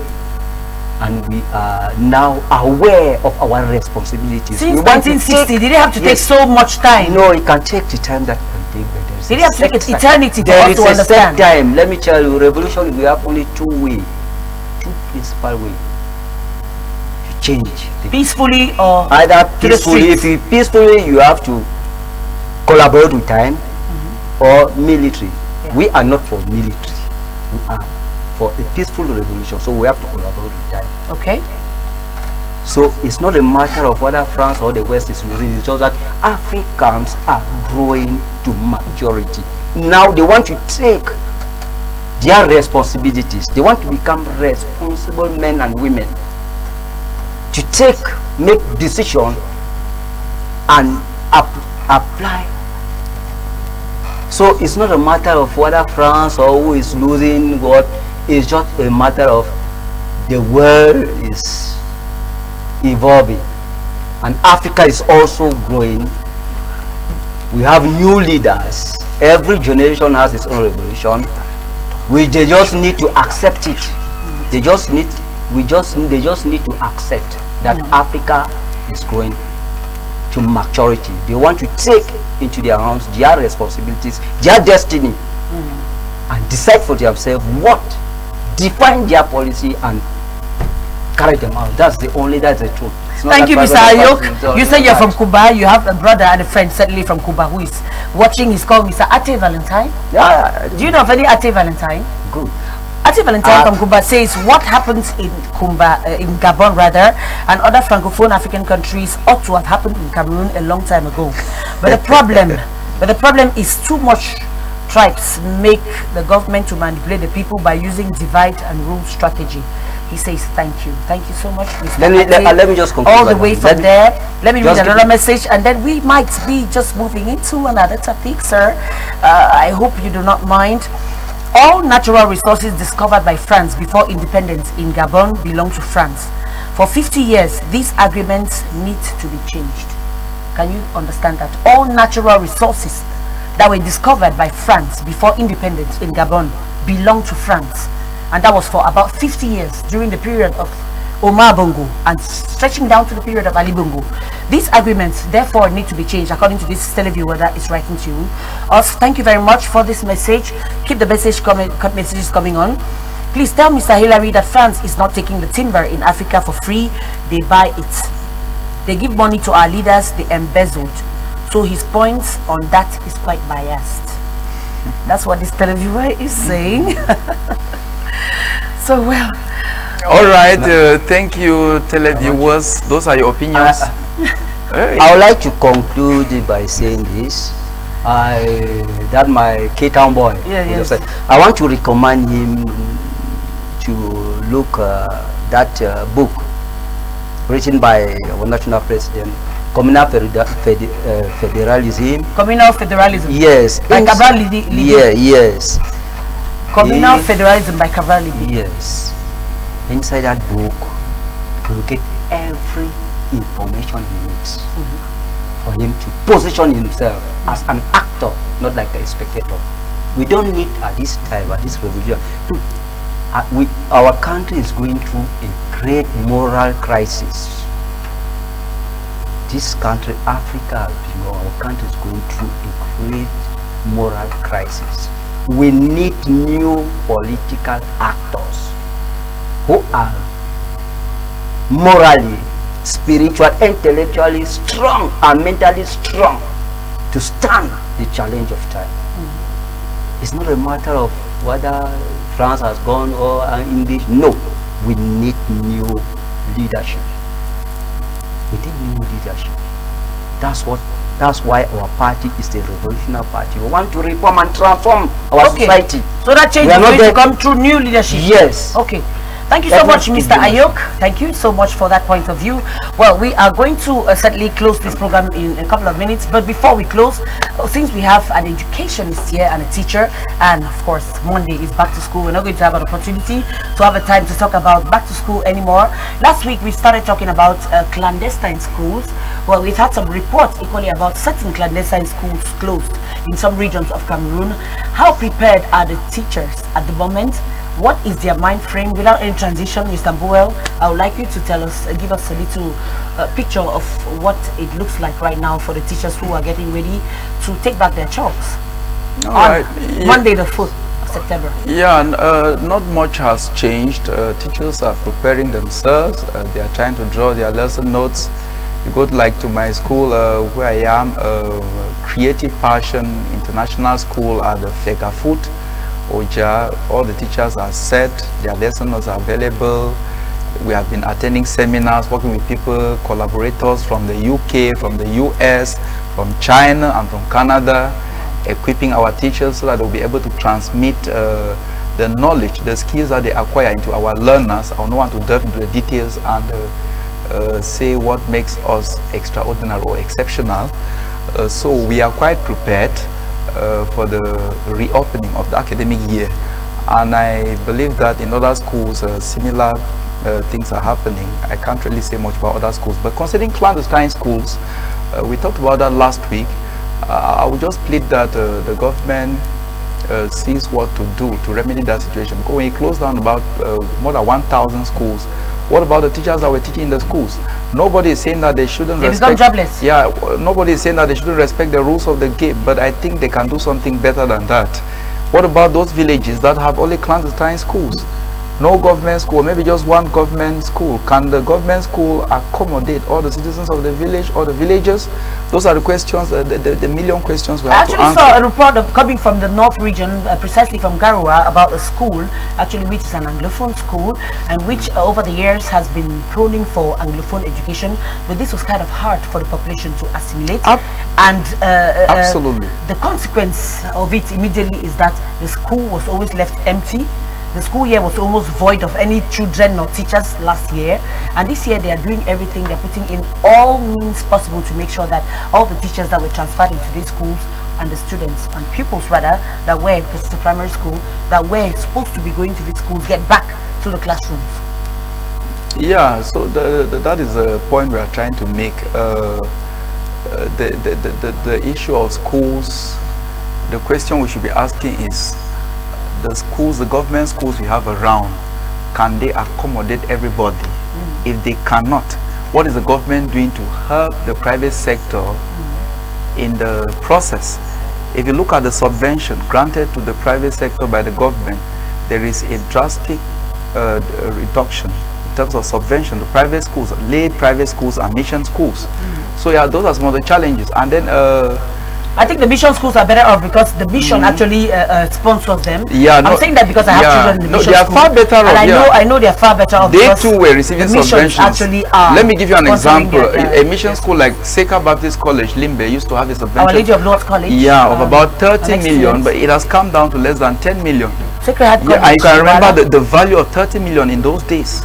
and we are now aware of our responsibilities. Since 1960, did it have to take so much time? No, it can take the time that can take, but there's did it have to take eternity for there us is to a understand? set time. Let me tell you, revolution, we have only two principal ways to change. Peacefully or either to the peacefully. streets? If you peacefully, you have to collaborate with time, or military. We are not for military. We are for a peaceful revolution, so we have to collaborate with time. Okay. So it's not a matter of whether France or the West is losing, it's just that Africans are growing to majority. Now they want to take their responsibilities. They want to become responsible men and women. To make decisions and apply. So it's not a matter of whether France or who is losing what, it's just a matter of the world is evolving and Africa is also growing. We have new leaders. Every generation has its own revolution. They just need to accept it. They just need to accept that Africa is growing to maturity. They want to take into their hands their responsibilities, their destiny, and decide for themselves what, define their policy and carry them out. That's the truth. Thank you, Mr. Ayok. You say you're from Cuba. You have a brother and a friend certainly from Cuba who is watching. He's called Mr. Ate Valentine. Yeah. Do you know of any Ate Valentine? Good. Ate Valentine from Cuba says what happens in Gabon rather, and other Francophone African countries ought to have happened in Cameroon a long time ago. But the problem is too much tribes make the government to manipulate the people by using divide and rule strategy. He says thank you so much, Mr. Let me just conclude all the way from there. Let me read another message and then we might be just moving into another topic, sir. I hope you do not mind. All natural resources discovered by France before independence in Gabon belong to France. For 50 years, these agreements need to be changed. Can you understand that? All natural resources that were discovered by France before independence in Gabon belong to France. And that was for about 50 years during the period of Omar Bongo and stretching down to the period of Ali Bongo. These agreements therefore need to be changed according to this televiewer that is writing to you. Also, thank you very much for this message. Keep the messages coming on. Please tell Mr. Hillary that France is not taking the timber in Africa for free. They buy it. They give money to our leaders, they embezzled. So his points on that is quite biased. That's what this televiewer is saying. So well, all right, thank you, televiewers. Those are your opinions. I would like to conclude by saying this. That my K-Town boy. Yes. I want to recommend him to look that book written by our national president, Communal Federalism. Communal Federalism. Yes. By Cabral Libby. Yeah. Yes. Communal Federalism by Cabral Libby. Yes. Inside that book, you will get every information he needs for him to position himself as an actor, not like a spectator. We don't need at this time, at this revolution, our country is going through a great moral crisis. This country, Africa, our country is going through a great moral crisis. We need new political actors who are morally, spiritually, intellectually strong and mentally strong to stand the challenge of time. It's not a matter of whether France has gone or English. No, we need new leadership. We need new leadership. That's why our party is the revolutionary party. We want to reform and transform our society. So that change is going to come through new leadership. Yes. Okay. Thank you so much, Mr. Ayok. Thank you so much for that point of view. Well, we are going to certainly close this program in a couple of minutes. But before we close, since we have an educationist here and a teacher, and of course, Monday is back to school, we're not going to have an opportunity to have a time to talk about back to school anymore. Last week, we started talking about clandestine schools. Well, we've had some reports equally about certain clandestine schools closed in some regions of Cameroon. How prepared are the teachers at the moment? What is their mind frame? Without any transition, Mr. Buell, I would like you to tell us, give us a little picture of what it looks like right now for the teachers who are getting ready to take back their jobs on Monday the 4th of September. Yeah, not much has changed. Teachers are preparing themselves. They are trying to draw their lesson notes. You go to my school where I am, Creative Passion International School at the Fegafoot. Oja, all the teachers are set, their lessons are available. We have been attending seminars, working with people, collaborators from the UK, from the US, from China and from Canada, equipping our teachers so that they'll be able to transmit the knowledge, the skills that they acquire into our learners. I don't want to delve into the details and say what makes us extraordinary or exceptional. So we are quite prepared for the reopening of the academic year, and I believe that in other schools similar things are happening. I can't really say much about other schools, but considering clandestine schools, we talked about that last week. I would just plead that the government sees what to do to remedy that situation. Because when you close down about more than 1,000 schools, what about the teachers that were teaching in the schools? Nobody is saying that they shouldn't become jobless. Yeah, nobody is saying that they shouldn't respect the rules of the game, but I think they can do something better than that. What about those villages that have only clandestine schools? No government school, maybe just one government school. Can the government school accommodate all the citizens of the village or the villagers? Those are the questions, the million questions we have to answer. I actually saw a report coming from the North region, precisely from Garoua, about a school, actually which is an Anglophone school, and which over the years has been proning for Anglophone education, but this was kind of hard for the population to assimilate. Absolutely. The consequence of it immediately is that the school was always left empty. The school year was almost void of any children or teachers last year, and this year they are doing everything. They're putting in all means possible to make sure that all the teachers that were transferred into these schools and the students and pupils rather that were, because it's a primary school, that were supposed to be going to these schools get back to the classrooms. Yeah, so that is a point we are trying to make. The issue of schools, the question we should be asking is, the schools, the government schools we have around, can they accommodate everybody? If they cannot, what is the government doing to help the private sector in the process? If you look at the subvention granted to the private sector by the government, there is a drastic reduction in terms of subvention to private schools, lay private schools and mission schools. So yeah, those are some of the challenges. And then I think the mission schools are better off because the mission actually sponsors them. Yeah, I'm saying that because I have children in the mission they are school, far better off. And I know they are far better off. They too were receiving the subventions. Actually are. Let me give you an example. A mission yes. school like Seka Baptist College, Limbe, used to have a subvention. Our Lady of Lords College. Yeah, of about 30 million, but it has come down to less than 10 million. Sacred Heart College. I can remember the value of 30 million in those days.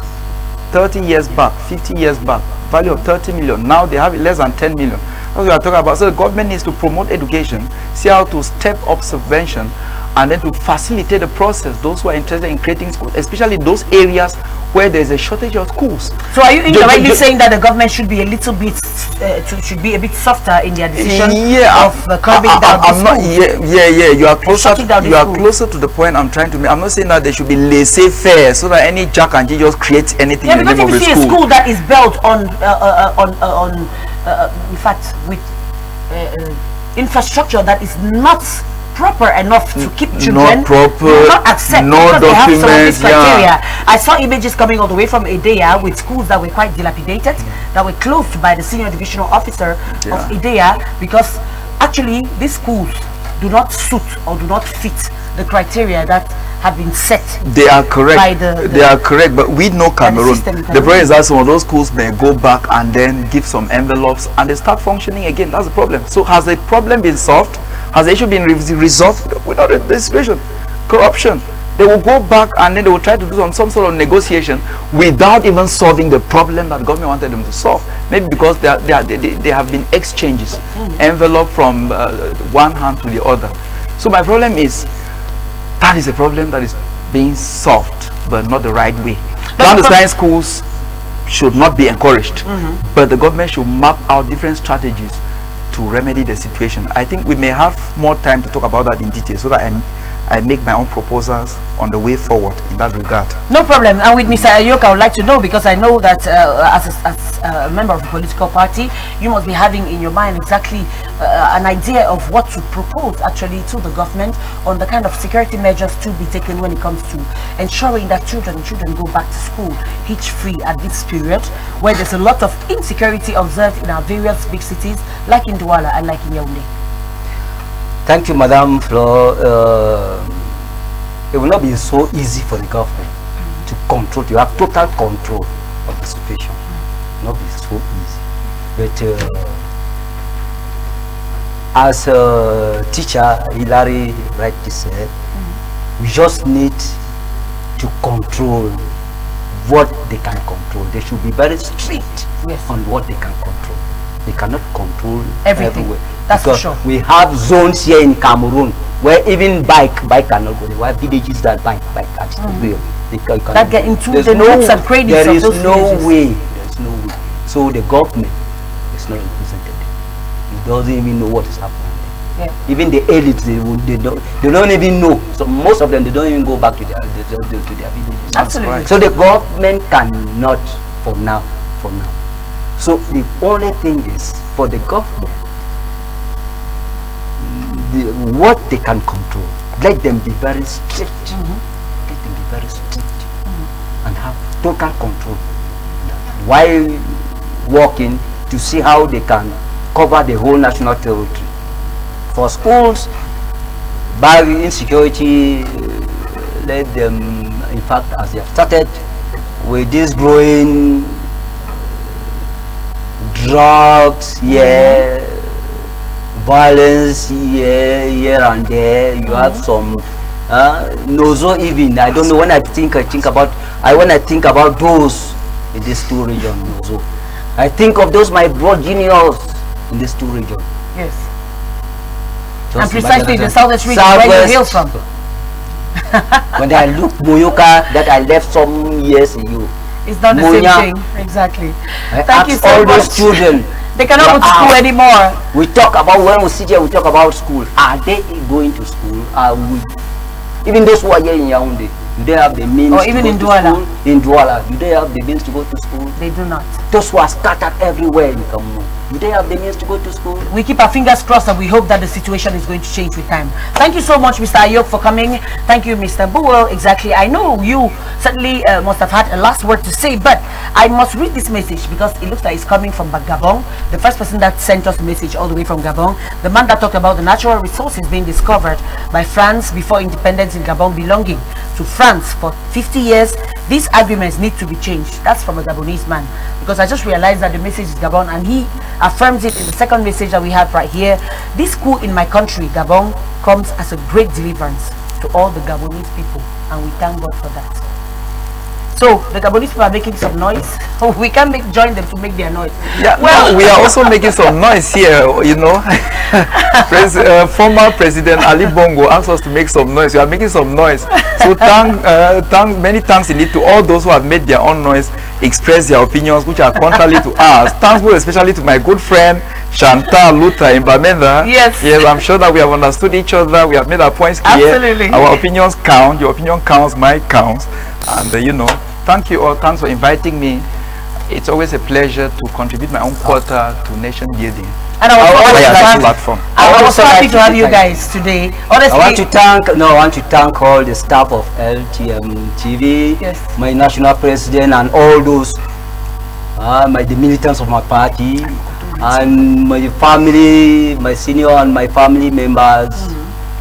30 years back, 50 years back, value of 30 million. Now they have it less than 10 million. That's what we are talking about. So the government needs to promote education, see how to step up subvention, and then to facilitate the process. Those who are interested in creating schools, especially those areas where there is a shortage of schools. So are you indirectly saying that the government should be a little bit, should be a bit softer in their decision of curbing down the schools? Yeah. You are closer. You are closer to the point I'm trying to make. I'm not saying that they should be laissez-faire, so that any Jack and Jill just creates anything in the name of the school. Yeah, because if you see a school that is built on in fact, with infrastructure that is not proper enough to keep children, not proper, not accept, no because documents, they have some of these criteria. yeah. I saw images coming all the way from Idea with schools that were quite dilapidated, that were closed by the senior divisional officer of Idea, because actually these schools do not suit or do not fit the criteria that have been set. They are correct. By they are correct, but we know Cameroon. The problem is that some of those schools may go back and then give some envelopes and they start functioning again. That's the problem. So has the problem been solved? Has the issue been resolved? Without the situation, corruption. They will go back and then they will try to do some sort of negotiation without even solving the problem that the government wanted them to solve. Maybe because there have been exchanges, envelope from one hand to the other. So my problem is, that is a problem that is being solved, but not the right way. Clandestine schools should not be encouraged, but the government should map out different strategies to remedy the situation. I think we may have more time to talk about that in detail, so that I make my own proposals on the way forward in that regard. No problem. And with Mr. Ayok, I would like to know, because I know that as a member of a political party, you must be having in your mind exactly an idea of what to propose actually to the government on the kind of security measures to be taken when it comes to ensuring that children go back to school hitch-free at this period, where there's a lot of insecurity observed in our various big cities, like in Douala and like in Yaoundé. Thank you, Madam Flo. It will not be so easy for the government to control. You have total control of the situation. It will not be so easy. But as a teacher, Hilary rightly said, we just need to control what they can control. They should be very strict Yes. on what they can control. They cannot control Everything. everywhere. That's for because sure. we have zones here in Cameroon where even bike cannot go. There are villages that bike can still go. That get into There's the nooks and crannies There of is those no villages. way. There's no way. So the government is not represented. It doesn't even know what is happening. Yeah. Even the elites, they don't even know. So most of them, they don't even go back to their villages. Absolutely. right. So the government cannot for now. So the only thing is for the government, what they can control, let them be very strict. Let them be very strict and have total control while working to see how they can cover the whole national territory. For schools, by insecurity, let them, in fact, as they have started with this growing drugs, violence here and there. You have some Nozo even. I don't know, when I think about those in these two regions, Nozo. I think of those my broad juniors in these two regions. Yes. Just And precisely imagine the southwest region where you hail from. When I look Moyoka that I left some years ago, It's not the Monya, same thing. Exactly. I Thank you ask so all much. those children. They cannot go to school anymore. We talk about, when we sit here, we talk about school. Are they going to school? Are we? Even those who are here in Yaoundé, do they have the means Or to even go in to Douala. school? In Douala, do they have the means to go to school? They do not. Those who are scattered everywhere in Cameroon, do they have the means to go to school? We keep our fingers crossed and we hope that the situation is going to change with time. Thank you so much, Mr. Ayok, for coming. Thank you, Mr. Buwel. Exactly. I know you certainly must have had a last word to say, but I must read this message because it looks like it's coming from Gabon. The first person that sent us a message all the way from Gabon, the man that talked about the natural resources being discovered by France before independence in Gabon belonging to France for 50 years. These agreements need to be changed. That's from a Gabonese man, because I just realized that the message is Gabon, and he affirms it in the second message that we have right here. This coup in my country, Gabon, comes as a great deliverance to all the Gabonese people, and we thank God for that. So the Gabonese people are making some noise. We can join them to make their noise. Yeah, Well, no, we are also making some noise here, you know. Former President Ali Bongo asked us to make some noise. We are making some noise. So many thanks indeed to all those who have made their own noise, express their opinions which are contrary to ours. Thanks especially to my good friend Chantal Luther in Bamenda. Yes. Yes, I'm sure that we have understood each other. We have made our points clear. Absolutely. Our opinions count. Your opinion counts. Mine counts. And you know, thank you all. Thanks for inviting me. It's always a pleasure to contribute my own quota to nation building. and I was so happy to have you guys today. Honestly, I want to thank all the staff of LTM TV, Yes. my national president, and all those the militants of my party, and my family, my senior and my family members,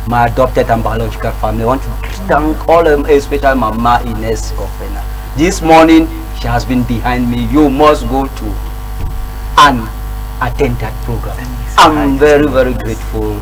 my adopted and biological family. I want to thank all of them, especially Mama Ines Gofena. This morning, she has been behind me. You must go to and attend that program. I'm very, very grateful.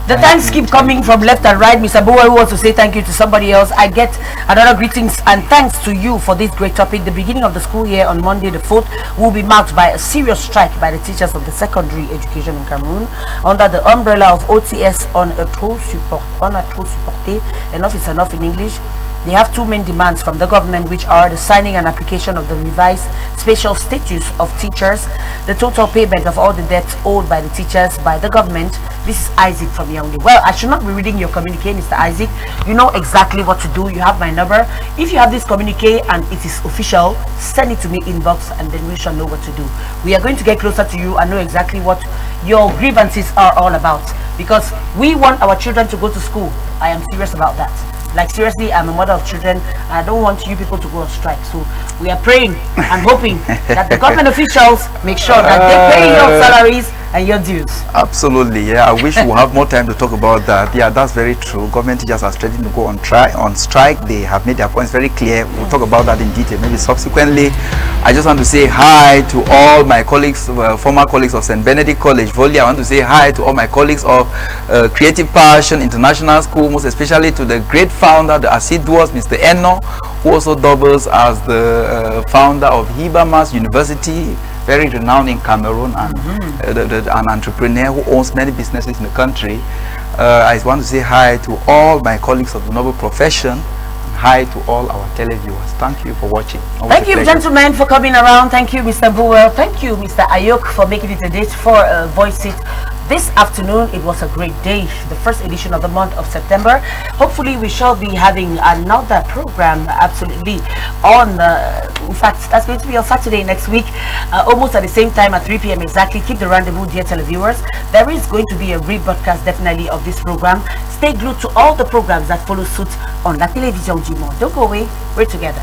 the thanks keep coming from left and right. Mr. Bowe who wants to say thank you to somebody else. I get another greetings and thanks to you for this great topic. The beginning of the school year on Monday the 4th will be marked by a serious strike by the teachers of the secondary education in Cameroon under the umbrella of OTS on a trop supporté. Enough is enough in English. They have two main demands from the government, which are the signing and application of the revised special status of teachers, the total payment of all the debts owed by the teachers by the government. This is Isaac from Yaoundé. Well, I should not be reading your communique, Mr. Isaac. You know exactly what to do. You have my number. If you have this communique and it is official, send it to me inbox, and then we shall know what to do. We are going to get closer to you and know exactly what your grievances are all about, because we want our children to go to school. I am serious about that. Like seriously, I'm a mother of children. I don't want you people to go on strike. So we are praying and hoping that the government officials make sure that they pay your salaries and your dues. Absolutely, yeah. I wish we'll have more time to talk about that. Yeah, that's very true. Government teachers are threatening to go on strike. They have made their points very clear. We'll talk about that in detail, maybe subsequently. I just want to say hi to all my colleagues, former colleagues of St. Benedict College, Voley. I want to say hi to all my colleagues of Creative Passion International School, most especially to the great founder, the assiduous Mr. Eno, who also doubles as the founder of Hibamas University, very renowned in Cameroon, and an entrepreneur who owns many businesses in the country. I want to say hi to all my colleagues of the noble profession. Hi to all our televiewers. Thank you for watching. Thank you, gentlemen, for coming around. Thank you, Mr. Buell. Thank you, Mr. Ayok, for making it a date for Voice It. This afternoon, it was a great day, the first edition of the month of September. Hopefully, we shall be having another program, absolutely, on, in fact, that's going to be on Saturday next week, almost at the same time at 3 p.m. exactly. Keep the rendezvous, dear televiewers. There is going to be a rebroadcast, definitely, of this program. Stay glued to all the programs that follow suit on La Télévision du Monde. Don't go away. We're together.